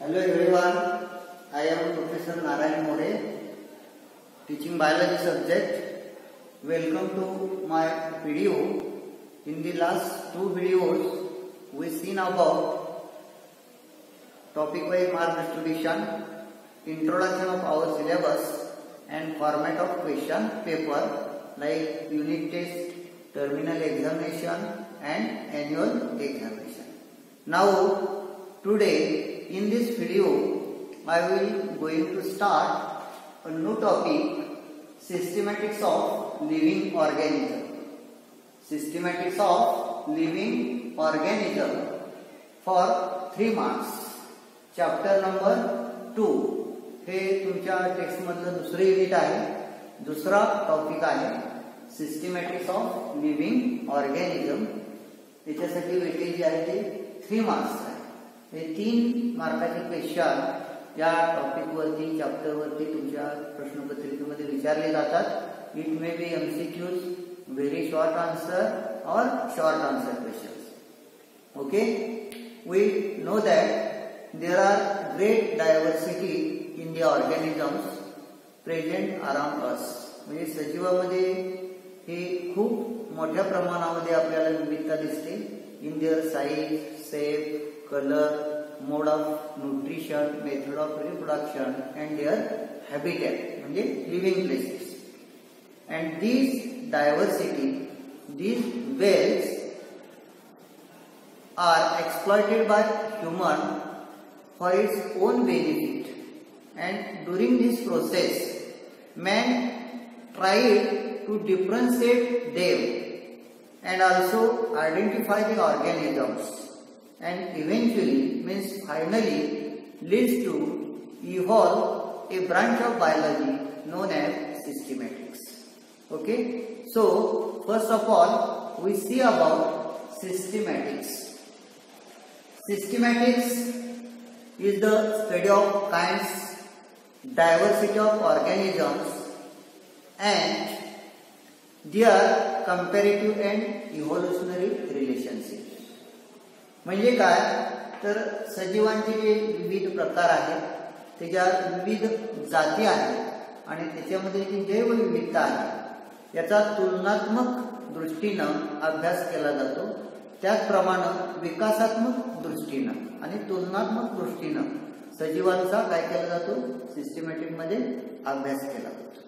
Hello everyone, I am Professor Narayan More, teaching biology subject. Welcome to my video. In the last two videos, we seen about topic wise mark distribution, introduction of our syllabus and format of question paper like unit test, terminal examination and annual examination. Now today in this video, I will going to start a new topic, systematics of living organism. Systematics of living organism for 3 marks. Chapter number 2. हे तुमच्या text मधलं दुसरं unit आहे. दुसरा topic आहे systematics of living organism. त्याच्यासाठी weightage जे आहे ते 3 मार्क्स आहे. हे 3 मार्काचे क्वेश्चन या टॉपिक वरती चॅप्टर वरती तुमच्या प्रश्नपत्रिकेमध्ये विचारले जातात. It may be MCQs, very short answer और short answer questions. Okay, we know that there are great diversity in the organisms present around us. म्हणजे सजीवामध्ये हे खूप मोठ्या प्रमाणामध्ये आपल्याला विविधता दिसते. In their size, shape, color, mode of nutrition, method of reproduction and their habitat म्हणजे living places. And these diversity, these wells are exploited by human for its own benefit, and during this process man tried to differentiate them and also identify the organisms, and eventually means finally leads to evolve a branch of biology known as systematics. Okay, so first of all we see about systematics. Systematics is the study of kinds, diversity of organisms and their comparative and evolutionary relationships. म्हणजे काय तर सजीवांचे जे विविध प्रकार आहेत, त्याच्या विविध जाती आहेत आणि त्याच्यामध्ये जी जैवविविधता आहे याचा तुलनात्मक दृष्टीनं अभ्यास केला जातो. त्याचप्रमाणे विकासात्मक दृष्टीनं आणि तुलनात्मक दृष्टीनं सजीवांचा काय केला जातो, सिस्टमॅटिक मध्ये अभ्यास केला जातो.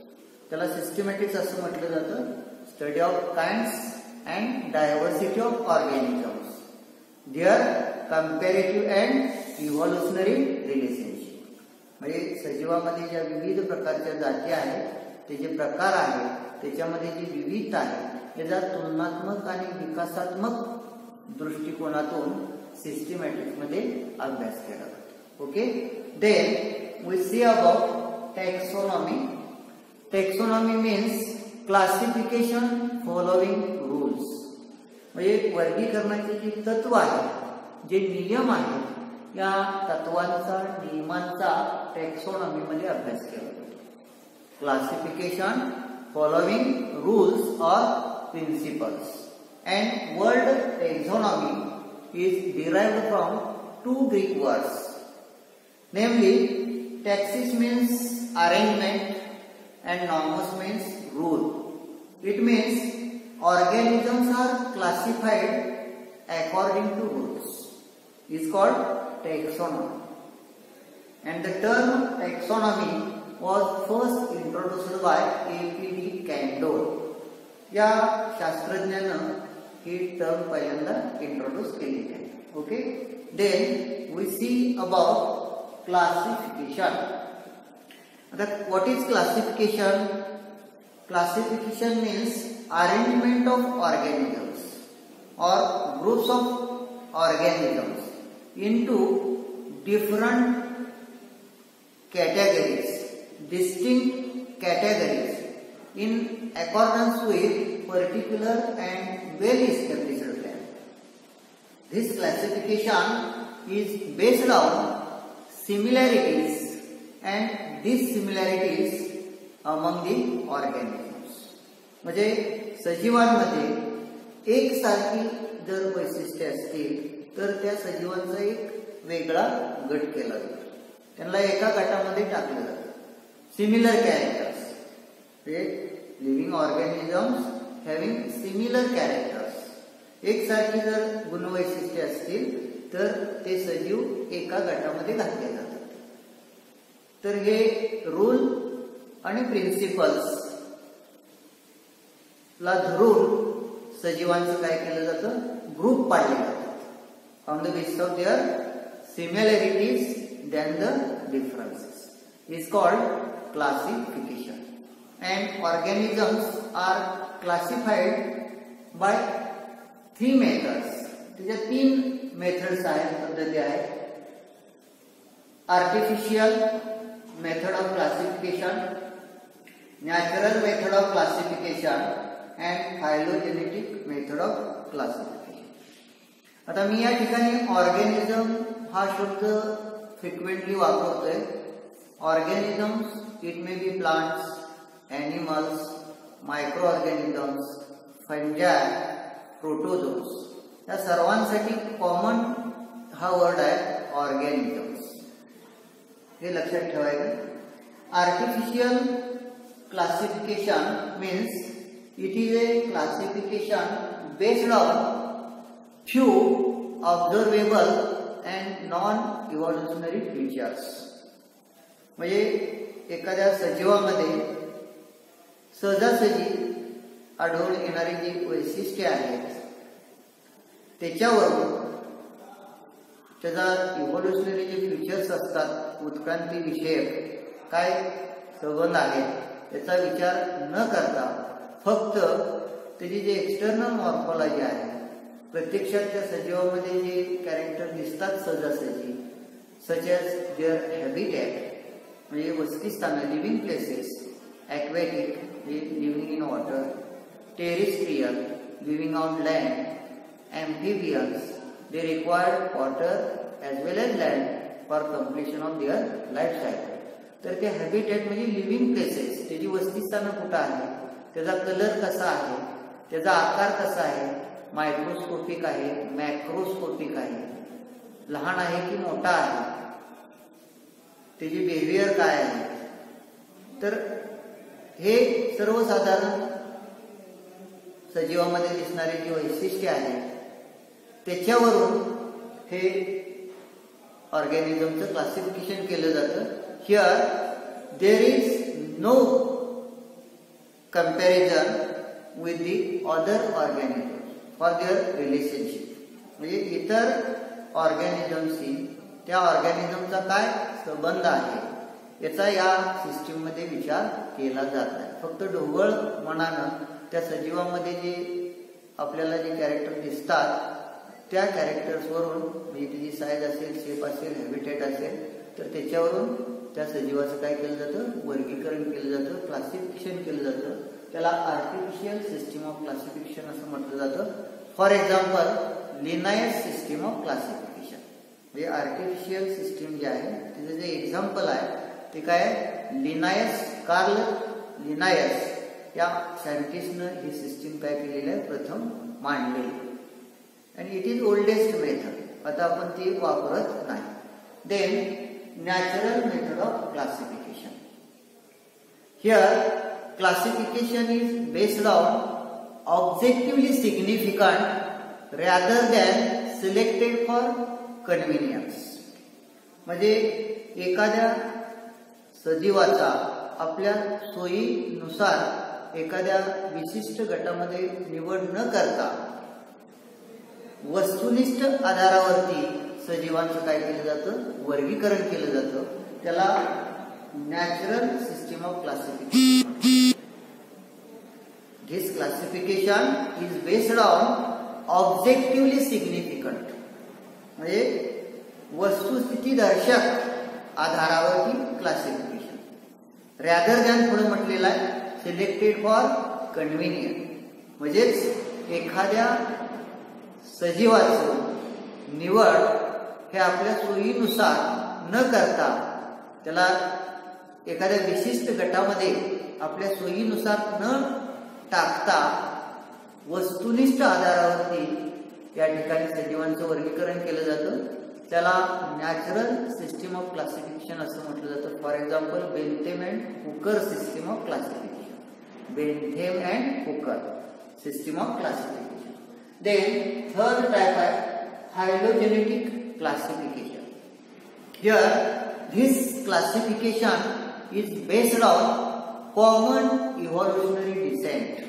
त्याला सिस्टमॅटिक्स असं म्हटलं जातं. Study of kinds and diversity of organisms, their comparative and evolutionary relationship. म्हणजे सजीवामध्ये ज्या विविध प्रकारच्या जाती आहेत, त्याचे प्रकार आहेत, त्याच्यामध्ये जी विविधता आहे त्याचा तुलनात्मक आणि विकासात्मक दृष्टिकोनातून सिस्टमॅटिक्स मध्ये अभ्यास केला जातो. Okay, then we see about taxonomy. Taxonomy means classification following rules. म्हणजे वर्गीकरणाचे जे तत्व आहेत, जे नियम आहेत, या तत्वांचा नियमांचा टॅक्सोनॉमी मध्ये अभ्यास केला जातो. क्लासिफिकेशन फॉलोइंग रूल्स और principles. And word taxonomy is derived from 2 Greek words, namely taxis means arrangement and nomos means rule. It means organisms are classified according to rules. Is called taxonomy. And the term taxonomy was first introduced by A.P.D. Cantor. या शास्त्रज्ञानं ही term पहिल्यांदा introduce केली आहे. Okay, then we see about classification. आता what is classification? Classification means arrangement of organisms or groups of organisms into different categories, distinct categories in accordance with particular and well established plan. This classification is based on similarities and dissimilarities among the organisms. म्हणजे सजीवांमध्ये एकसारखी जर वैशिष्ट्ये असतील तर त्या सजीवांचा एक वेगळा गट केला जातो, त्यांना एका गटामध्ये टाकलं जातं. Similar characters, living organisms having similar characters, एकसारखी जर गुणवैशिष्ट्ये असतील तर ते सजीव एका गटामध्ये घातले जातात. तर हे रूल आणि प्रिन्सिपल्स ला धरून सजीवांचं काय केलं जातं, ग्रुप पाडले जातात on the basis of their similarities than the differences is called classification. And organisms are classified by 3 methods. त्याच्या 3 मेथड्स आहेत, पद्धती आहेत. Artificial method of classification, natural method of classification and phylogenetic method of classification. आता मी या ठिकाणी organism हा शब्द फ्रिक्वेंटली वापरतोय. Organisms it may be plants, animals, microorganisms, fungi, protozoans, या सर्वांसाठी कॉमन हा वर्ड आहे ऑर्गॅनिझम्स. हे लक्षात ठेवायचं. Artificial classification means it is a classification based on few observable and non-evolutionary features. म्हणजे एखाद्या सजीवामध्ये सहजासहजी आढळून येणारी जी वैशिष्ट्ये आहेत त्याच्यावरून त्याचा इव्होल्युशनरी जे फीचर्स असतात, उत्क्रांती विषयक काय संबंध आहेत याचा विचार न करता फक्त त्याची जे एक्सटर्नल मॉर्फॉलॉजी आहे, प्रत्यक्षात त्या सजीवामध्ये जे कॅरेक्टर दिसतात सहजासहजी, सच एज देअर हॅबिटॅट म्हणजे वसतिस्थानं, living places, aquatic living in water, terrestrial living on land, amphibians they require water as well as land for completion of their life cycle. तर ते हॅबिटॅट म्हणजे लिव्हिंग प्लेसेस, त्याची वसतिस्थानं कुठं आहे, त्याचा colour कसा आहे, त्याचा आकार कसा आहे, मायक्रोस्कोपिक आहे, मॅक्रोस्कोपिक आहे, लहान आहे की मोठा आहे, त्याची बिहेवियर काय आहे. तर हे सर्वसाधारण सजीवामध्ये दिसणारी जी वैशिष्ट्ये आहेत त्याच्यावरून हे ऑर्गॅनिझमचं क्लासिफिकेशन केलं जातं. Here there is no comparison with the other organism for their relationship. म्हणजे इतर ऑर्गॅनिझमशी त्या ऑर्गॅनिझमचा काय संबंध आहे याचा या सिस्टीममध्ये विचार केला जात नाही. फक्त ढोबळ मनानं त्या सजीवामध्ये जे आपल्याला जे कॅरेक्टर दिसतात त्या कॅरेक्टर्सवरून, म्हणजे त्याची साईज असेल, शेप असेल, हॅबिटेट असेल, तर त्याच्यावरून त्या सजीवाचं काय केलं जातं, वर्गीकरण केलं जातं, क्लासिफिकेशन केलं जातं. त्याला आर्टिफिशियल सिस्टीम ऑफ क्लासिफिकेशन असं म्हटलं जातं. For example लिनायस system of classification. म्हणजे आर्टिफिशियल सिस्टीम जे आहे त्याचं जे एक्झाम्पल आहे ते काय आहे, लिनायस, कार्ल लिनायस या सायंटिस्टनं ही सिस्टीम काय केलेली आहे, प्रथम मांडलेली. आणि इट इज ओल्डेस्ट मेथड, आता आपण ती वापरत नाही. Then natural method of classification. Here classification is based on objectively significant rather than selected for convenience. म्हणजे एखाद्या सजीवाचा आपल्या सोयीनुसार एखाद्या विशिष्ट गटामध्ये निवड न करता वस्तुनिष्ठ आधारावरती सजीवांचं काय केलं जातं, वर्गीकरण केलं जातं. त्याला natural system of classification. This classification is based on objectively significant म्हणजे वस्तुस्थिती दर्शक आधारावरती क्लासिफिकेशन. रॅदर दॅन पुढे म्हटलेलं आहे सिलेक्टेड फॉर कन्व्हिनियंट म्हणजेच एखाद्या सजीवाचं निवड हे आपल्या सोयीनुसार न करता त्याला एखाद्या विशिष्ट गटामध्ये आपल्या सोयीनुसार न टाकता वस्तुनिष्ठ आधारावरती या ठिकाणी सजीवांचं वर्गीकरण केलं जातं. त्याला नॅचरल सिस्टीम ऑफ क्लासिफिकेशन असं म्हटलं जातं. For example Bentham and Hooker system of classification. Bentham and Hooker system of classification. Then third type आहे phylogenetic classification. Here this classification is based on common evolutionary descent.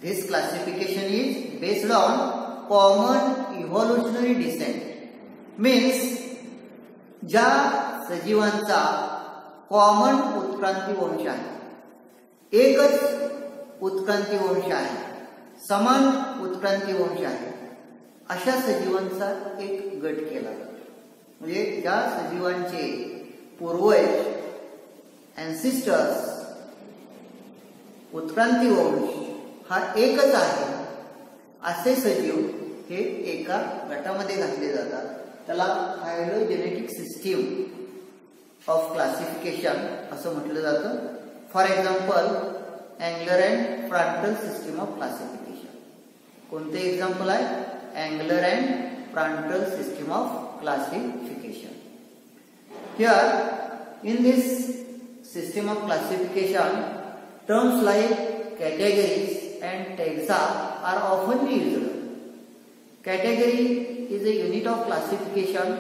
This classification is based on common evolutionary descent. Means ज्या सजीवांचा common उत्क्रांती वंश आहे, एकच उत्क्रांती वंश आहे, समान उत्क्रांती वंश आहे, अशा सजीवांचा एक गट केला जातो. म्हणजे ज्या सजीवांचे पूर्वज एन्सिस्टर्स उत्क्रांती वंश हा एकच आहे, असे सजीव हे एका गटामध्ये घातले जातात. त्याला फायलोजेनेटिक सिस्टीम ऑफ क्लासिफिकेशन असं म्हटलं जातं. For example angler and frontal system of classification. कोणते एक्झाम्पल आहे? Angular and frontal system of classification. Here, in this system of classification, terms like categories and taxa are often used. Category is a unit of classification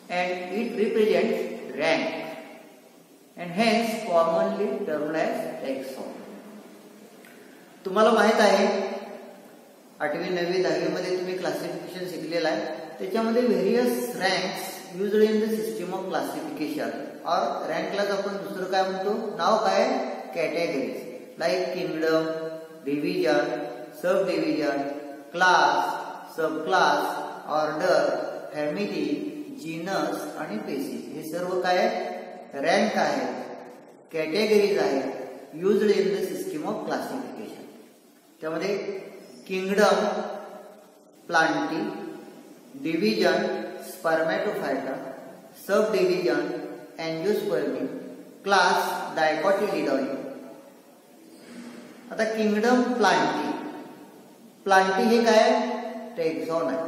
and it represents rank and hence commonly termed as taxon. तुम्हाला माहित आहे 8वी 9वी 10वी मध्ये तुम्ही classification शिकलेला आहे. त्याच्यामध्ये various ranks used in the system of classification. और रँकलाच आपण दुसरं काय म्हणतो, नाव काय? कॅटेगरीज. लाईक किंगडम, डिव्हिजन, सब डिव्हिजन, क्लास, सब क्लास, ऑर्डर, फॅमिली, जीनस आणि स्पेसीज. हे सर्व काय रँक आहे, कॅटेगरीज आहे used in the system of classification. त्यामध्ये किंगडम प्लांटी, डिव्हिजन स्पर्मॅटोफायटा, सब डिव्हिजन एंजियोस्पर्मी, क्लास डायकॉटिलिडॉन. आता किंगडम प्लांटी, प्लांटी हे काय? टेक्झॉन आहे.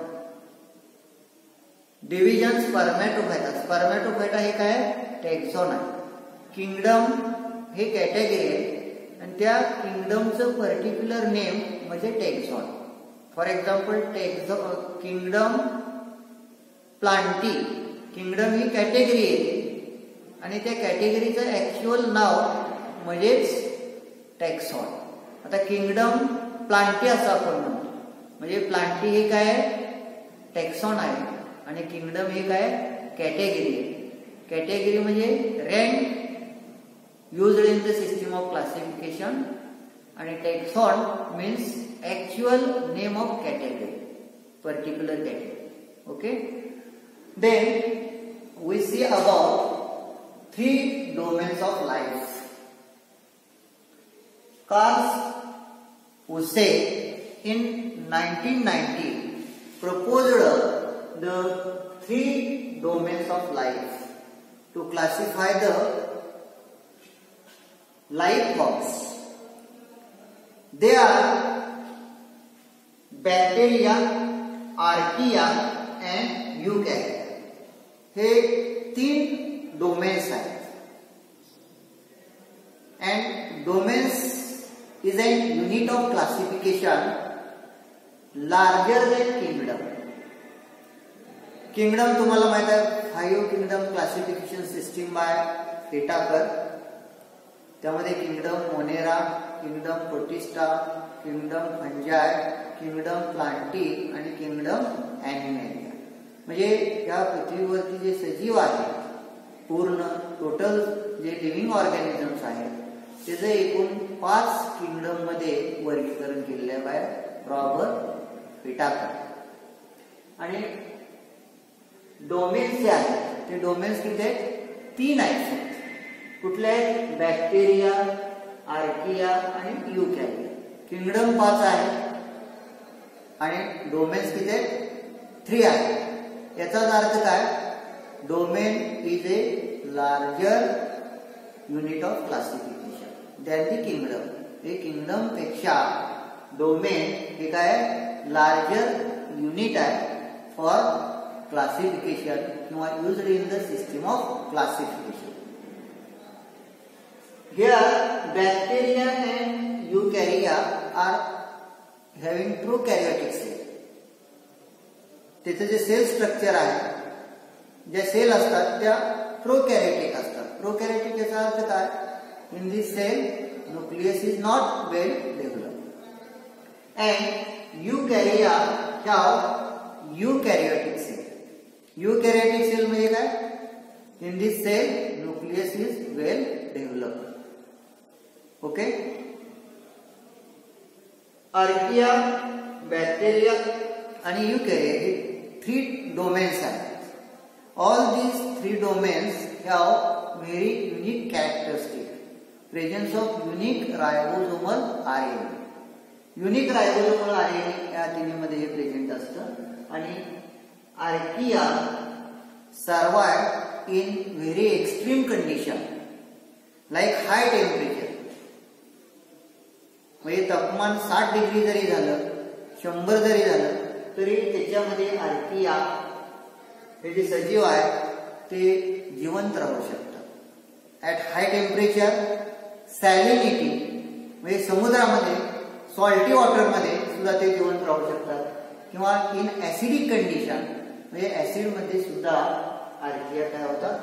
डिव्हिजन स्पर्मॅटोफायटा, स्पर्मॅटोफायटा हे काय? टेक्झॉन आहे. किंगडम हे कॅटेगरी आहे आणि त्या किंगडमचं पर्टिक्युलर नेम म्हणजे taxon. For example kingdom Plantae, kingdom ही कॅटेगरी आहे आणि त्या कॅटेगरीचं ऍक्च्युअल नाव म्हणजेच टेक्झॉन. आता किंगडम प्लांटी असं आपण म्हणतो, म्हणजे प्लांटी हे काय? टेक्झॉन आहे आणि किंगडम हे काय? कॅटेगरी आहे. कॅटेगरी म्हणजे rank used in the system of classification and taxon means actual name of category, particular category. Okay, then we see about 3 domains of life. Carl Usse in 1990 proposed the 3 domains of life to classify the life forms. They are bacteria, archaea and eukarya. हे 3 domains आहेत. And domains is a unit of classification larger than kingdom. Kingdom तुम्हाला माहित आहे 5 kingdom classification system bye व्हिटाकर. त्यामध्ये kingdom Monera, kingdom protista, kingdom फंजाय, kingdom Plantae आणि kingdom ॲनिमॅलिया. म्हणजे या पृथ्वीवरती जे सजीव आहेत, पूर्ण टोटल जे लिव्हिंग ऑर्गॅनिझम्स आहेत, त्याचं एकूण 5 किंगडम मध्ये वर्गीकरण केलेलं आहे बाय रॉबर्ट व्हिटाकर. आणि डोमेन्स जे आहेत ते डोमेन्स किती आहेत? 3 आहेत. कुठले आहेत? बॅक्टेरिया, आर्किया आणि युकॅरिया. किंगडम 5 आहे आणि डोमेन्स किती आहेत? 3 आहे. याचाच अर्थ काय? Domain is a larger unit of classification than the kingdom. हे किंगडम पेक्षा डोमेन हे काय? लार्जर युनिट आहे फॉर classification किंवा used in the system of classification. Here bacteria and eukarya are having prokaryotic cell. तिथे जे सेल स्ट्रक्चर आहे, ज्या सेल असतात त्या प्रोकॅरियोटिक असतात. प्रोकॅरियोटिक याचा अर्थ काय? In this cell nucleus is not well developed and eukarya have eukaryotic cell. Eukaryotic cell म्हणजे काय? In this cell nucleus is well developed. Okay. Archaea, bacteria आणि यूकॅरिया हे 3 डोमेन्स आहेत. All these 3 domains have very unique characteristics. Presence of unique ribosomal RNA. Unique ribosomal RNA या तिन्हीमध्ये हे present असतं आणि archaea survive in very extreme condition like high temperature. म्हणजे तापमान 60 degree जरी झालं, 100 जरी झालं तरी त्याच्यामध्ये आर्किया हे जे सजीव आहे ते जिवंत राहू शकतात. ॲट हाय टेम्परेचर, सॅलिनिटी म्हणजे समुद्रामध्ये, सॉल्टी वॉटरमध्ये सुद्धा ते जिवंत राहू शकतात किंवा इन ऍसिडिक कंडिशन म्हणजे ऍसिडमध्ये सुद्धा आर्किया काय होतात?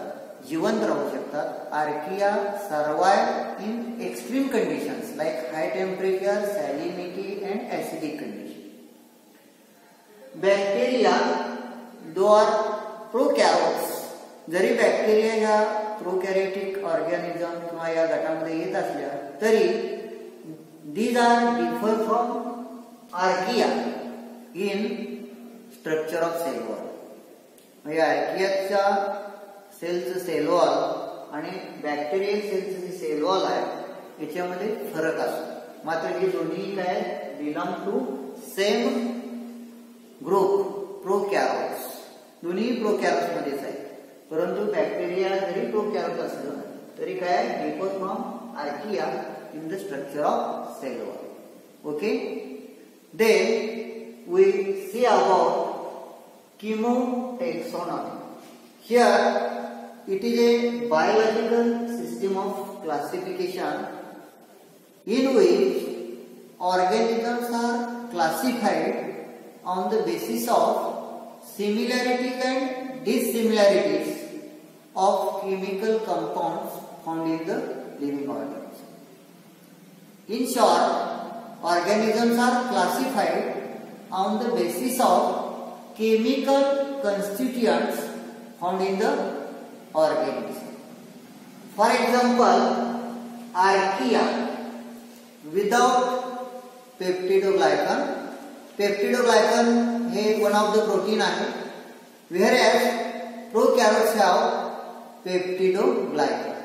जिवंत राहू शकतात. Archaea survive in extreme conditions like high temperature, salinity and acidic condition. Bacteria though are prokaryotes. जरी बॅक्टेरिया या प्रोकॅरियोटिक ऑर्गॅनिझम किंवा या गटामध्ये येत असल्या तरी these are differ from archaea in structure of cell wall. म्हणजे आर्कियाच्या सेलचं सेल वॉल आणि बॅक्टेरियल सेलचं जे सेल वॉल आहे याच्यामध्ये फरक असतो. मात्र हे दोन्ही काय बिलॉंग टू सेम ग्रुप प्रोकॅरोट्स. दोन्ही प्रोकॅरोट्स मध्येच आहे. परंतु बॅक्टेरिया जरी प्रोकॅरोट असलं तरी काय differ from archaea in the structure of cell wall. Okay. Then we see about chemotaxonomy. Here it is a biological system of classification in which organisms are classified on the basis of similarities and dissimilarities of chemical compounds found in the living organism. In short, organisms are classified on the basis of chemical constituents found in the organism. For example, archaea without peptidoglycan. Peptidoglycan हे one of the protein आहे, whereas prokaryotes have peptidoglycan.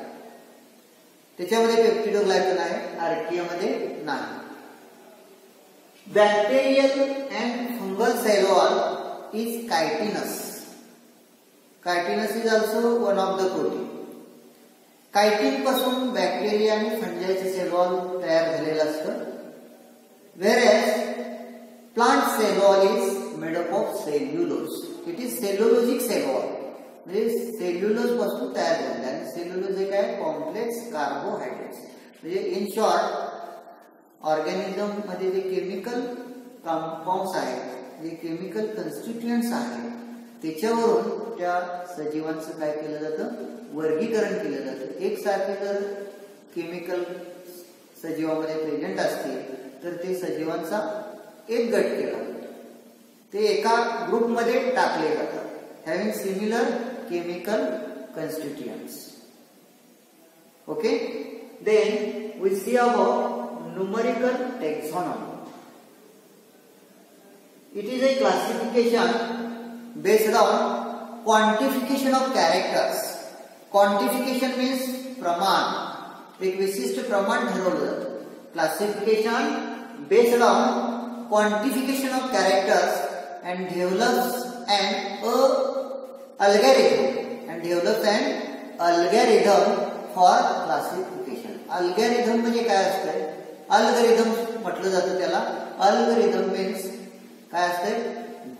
त्याच्यामध्ये पेप्टिडोग्लायकन आहे, आर्कियामध्ये नाही. Bacterial and fungal cell wall is chitinous. Chitinous is also one of the protein. Chitin पासून bacteria आणि फंजायचे sale wall तयार झालेलं असतं. Whereas plant cell wall is made up of cellulose. It is cellulosic cell wall. म्हणजे cellulose पासून तयार झालेलं आहे. सेल्युलोज हे काय कॉम्प्लेक्स कार्बोहायड्रेट्स. म्हणजे इन शॉर्ट ऑर्गॅनिझम मध्ये जे केमिकल कंपाऊंड्स आहेत, जे केमिकल कन्स्टिट्युएंट्स आहेत, त्याच्यावरून त्या सजीवांचं काय केलं जातं? वर्गीकरण केलं जातं. एकसारखे जर केमिकल सजीवामध्ये प्रेझेंट असतील तर ते सजीवांचा एक गट केला जातो. ते एका ग्रुपमध्ये टाकले जातात, having similar chemical constituents. Okay. Then we see about numerical taxonomy. It is a classification based on quantification of characters. Quantification means प्रमाण. एक विशिष्ट प्रमाण ठरवलं जातं. Classification based on quantification of characters and develops an algorithm for classification. Algorithm म्हणजे काय असतं? Algorithm म्हटलं जातं त्याला. Algorithm means काय असते?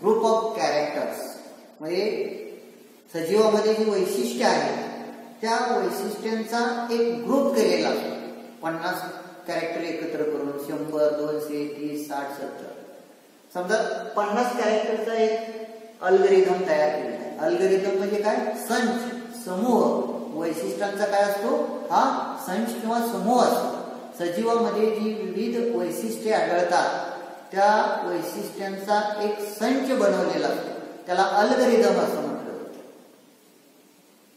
Group of characters. म्हणजे सजीवामध्ये जी वैशिष्ट्ये आहेत त्या वैशिष्ट्यांचा एक ग्रुप केलेला असतो. 50 कॅरेक्टर एकत्र करून 100, 200, 30, 60, 70 समजा 50 कॅरेक्टरचा एक अल्गोरिदम तयार केलेला आहे. अल्गोरिदम म्हणजे काय? संच, समूह. वैशिष्ट्यांचा काय असतो? हा संच किंवा समूह असतो. सजीवामध्ये जी विविध वैशिष्ट्ये आढळतात त्या वैशिष्ट्यांचा एक संच बनवलेला असतो. त्याला अल्गोरिदम असं म्हटलं जातं.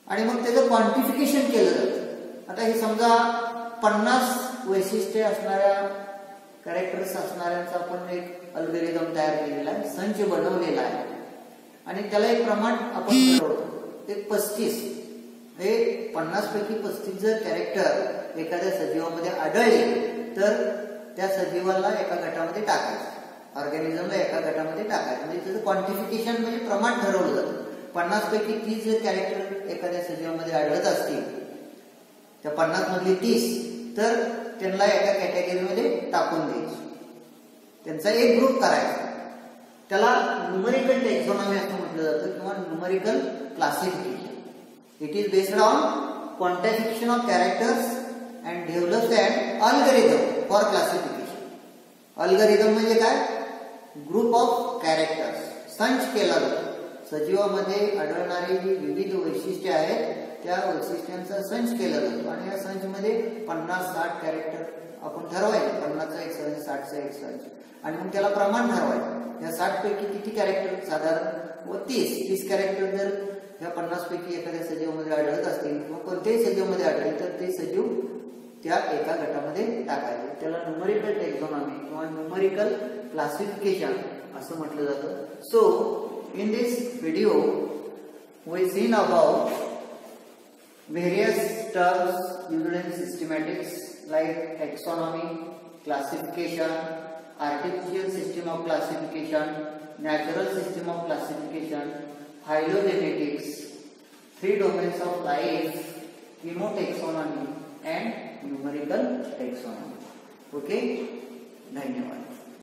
आणि मग त्याचं क्वांटिफिकेशन केलं जातं. आता हे समजा 50 वैशिष्ट्ये असणाऱ्या कॅरेक्टर्स असणाऱ्यांचा आपण एक अल्गोरिदम तयार केलेला आहे, संच बनवलेला आहे. आणि त्याला एक प्रमाण आपण ठरवतो, ते 35. हे 50 पैकी 35 जर कॅरेक्टर एखाद्या सजीवामध्ये आढळले तर त्या सजीवाला एका गटामध्ये टाकायचं, ऑर्गॅनिझमला एका गटामध्ये टाकायचं. म्हणजे त्याचं क्वांटिफिकेशन म्हणजे प्रमाण ठरवलं जातं. 50 पैकी 30 जर कॅरेक्टर एखाद्या सजीवामध्ये आढळत असतील, त्या 50 मधले 30, तर त्यांना एका कॅटेगरीमध्ये टाकून द्यायचं, त्यांचा एक ग्रुप करायचा. त्याला न्यूमरिकल टेक्सॉनॉमी असं म्हटलं जातं किंवा numerical classification. It is based on quantification of characters and develops and algorithm for classification. Algorithm म्हणजे काय? Group of characters. संच केला जातो. सजीवामध्ये आढळणारी जी विविध वैशिष्ट्ये आहेत त्या वैशिष्ट्यांचा संच केला जातो. आणि या संचमध्ये 50-60 कॅरेक्टर आपण ठरवायचे. 50चा एक संच, 60चा एक संच. आणि मग त्याला प्रमाण ठरवायचं. या 60 पैकी किती कॅरेक्टर? साधारण 30 कॅरेक्टर जर या 50 पैकी एखाद्या सजीवामध्ये आढळत असतील किंवा कोणत्याही सजीवामध्ये आढळले तर ते सजीव त्या एका गटामध्ये टाकायचे. त्याला न्यूमरिकल टेक्सॉनॉमी किंवा न्यूमरिकल क्लासिफिकेशन असं म्हटलं जातं. So in this video we seen about various terms used in systematics like taxonomy, classification, artificial system of classification, natural system of classification, phylogenetics, 3 domains of life, chemotaxonomy and numerical taxonomy. Okay, धन्यवाद.